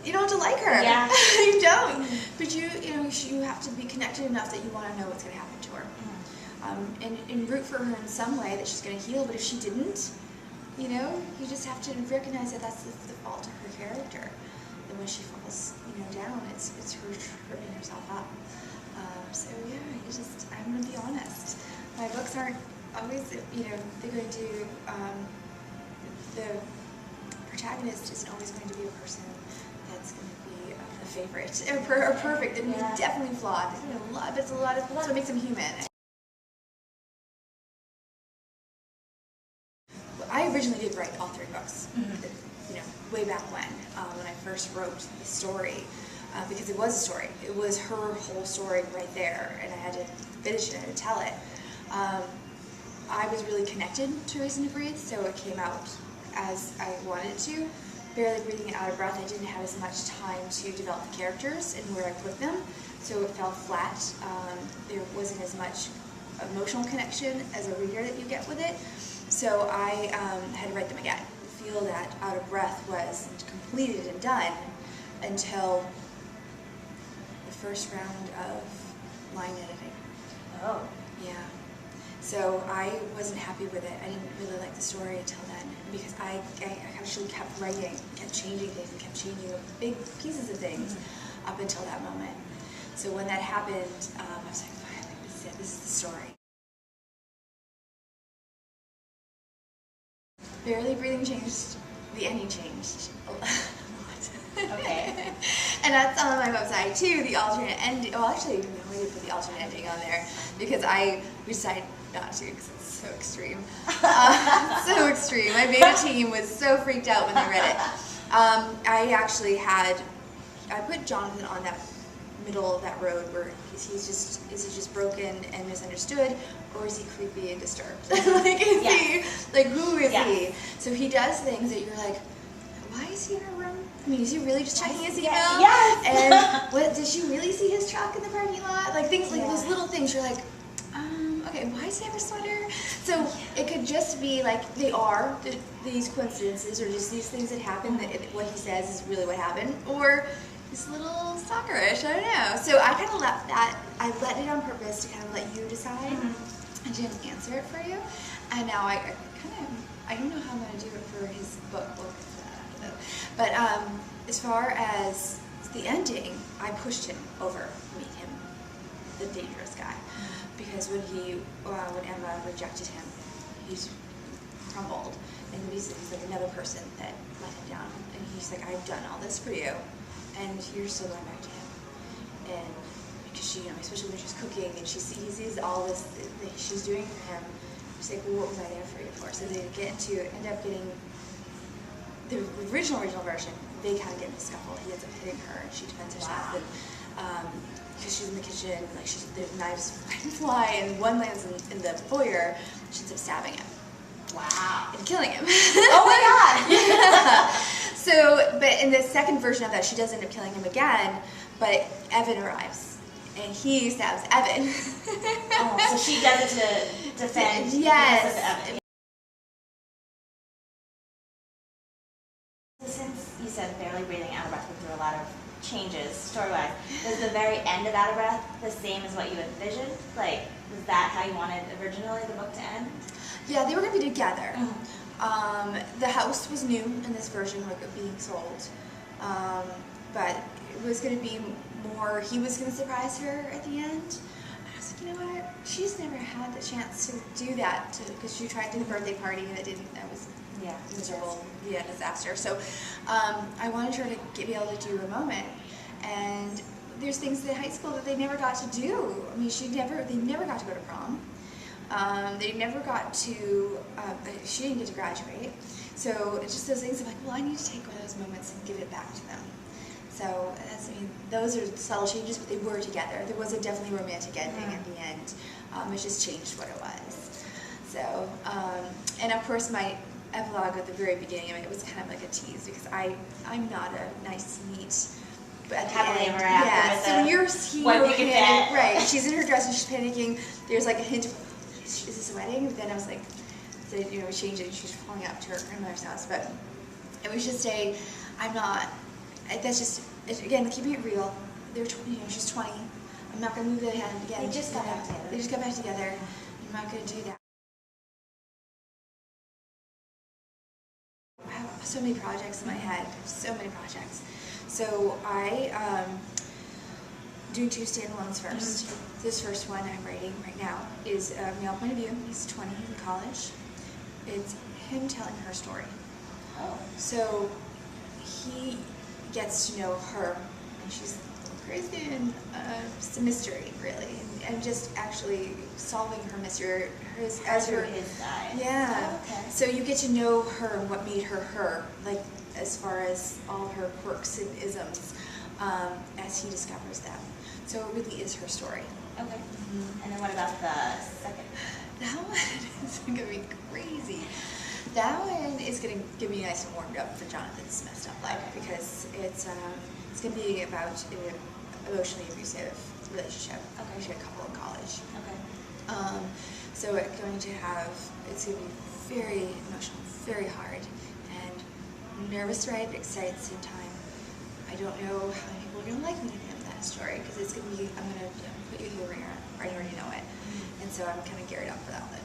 you don't have to like her. Yeah. You don't. But you have to be connected enough that you want to know what's going to happen to her. And root for her in some way that she's going to heal. But if she didn't, you just have to recognize that that's the fault of her character. And when she falls, down, it's her hurting herself up. So yeah, I'm going to be honest. My books aren't always, they're going to, the protagonist isn't always going to be a person that's going to be a favorite or perfect. I mean, definitely flawed. It's a lot of what makes them human. I originally did write all 3 books, way back when I first wrote the story, because it was a story. It was her whole story right there, and I had to finish it and tell it. I was really connected to Reason to Breathe, so it came out as I wanted it to. Barely Breathing and Out of Breath, I didn't have as much time to develop the characters and where I put them, so it fell flat. There wasn't as much emotional connection as a reader that you get with it, so I had to write them again. I feel that Out of Breath was completed and done until the first round of line editing. Oh. Yeah. So I wasn't happy with it. I didn't really like the story until then, because I actually kept writing, kept changing things, and kept changing big pieces of things up until that moment. So when that happened, I was like, finally, this is it. This is the story. Barely Breathing changed. The ending changed a lot. Okay. And that's on my website too, the alternate ending. Well, actually, no, we didn't put the alternate ending on there because we decided not to because it's so extreme. So extreme. My beta team was so freaked out when they read it. I put Jonathan on that middle of that road where is he just broken and misunderstood, or is he creepy and disturbed? Who is he? So he does things that you're like, why is he in our room? I mean, is he really just checking his email? Yes. And did she really see his truck in the parking lot? Like things like those little things. You're like, okay, why does he have a sweater? So it could just be like these coincidences, or just these things that happen. That what he says is really what happened, or he's a little stalkerish. I don't know. So I kind of left that. I let it on purpose to kind of let you decide. I didn't answer it for you, and now I don't know how I'm going to do it for his book. But as far as the ending, I pushed him over to make him the dangerous guy, because when Emma rejected him, he's crumbled, and he's like another person that let him down, and he's like, I've done all this for you, and you're still going back to him, and because she, especially when she's cooking, and he sees all this that she's doing for him, he's like, well, what was I there for you for? So they end up getting the original version. They kind of get in a scuffle. He ends up hitting her, and she defends herself, and because she's in the kitchen, like there's knives fly, and one lands in the foyer. She ends up stabbing him. Wow. And killing him. Oh my God. Yeah. So, but in the second version of that, she does end up killing him again, but Evan arrives, and he stabs Evan. So she does it to defend. Yes. Because of Evan. Since you said Barely Breathing, Out of Breath went through a lot of changes story-wise, was the very end of Out of Breath the same as what you envisioned? Like, was that how you wanted originally the book to end? Yeah, they were going to be together. The house was new in this version, like being sold, but it was going to be more, he was going to surprise her at the end. And I was like, you know what, she's never had the chance to do that, because she tried to do the birthday party and that was miserable, disaster. So I wanted her to be able to do a moment, and there's things in high school that they never got to do. I mean, they never got to go to prom. They never got to, she didn't get to graduate. So it's just those things of like, well, I need to take one of those moments and give it back to them. So those are subtle changes, but they were together. There was a definitely romantic ending at the end. It just changed what it was. So, and of course my epilogue at the very beginning of it was kind of like a tease, because I'm not a nice, neat, but at the Happily end, ever after. so when you're panicking, right, she's in her dress and she's panicking, there's like a hint of, is this a wedding? But then I was like, we changed it, and she's falling up to her grandmother's house, but it was just I'm not that's just, again, keeping it real. They're, she's 20. I'm not gonna move ahead again. They just got back together. They just got back together. I'm not gonna do that. I have so many projects in my head. So many projects. So I doing 2 standalones first. This first one I'm writing right now is a male point of view. He's 20. He's in college. It's him telling her story. Oh. So he gets to know her, and she's crazy and just a mystery, really, and just actually solving her mystery as her his side. Yeah. Oh, okay. So you get to know her and what made her her, like as far as all her quirks and isms, as he discovers them. So it really is her story. Okay. And then what about the second? That one is gonna be crazy. That one is gonna get me nice and warmed up for Jonathan's messed up life, because it's gonna be about an emotionally abusive relationship. Okay. She had a couple in college. Okay. So it's going to be very emotional, very hard, and I'm nervous to write, but excited at the same time. I don't know how many people are gonna like me at the end of that story, because it's gonna be, I'm gonna put you through the ringer. I already know it, and so I'm kind of geared up for that one.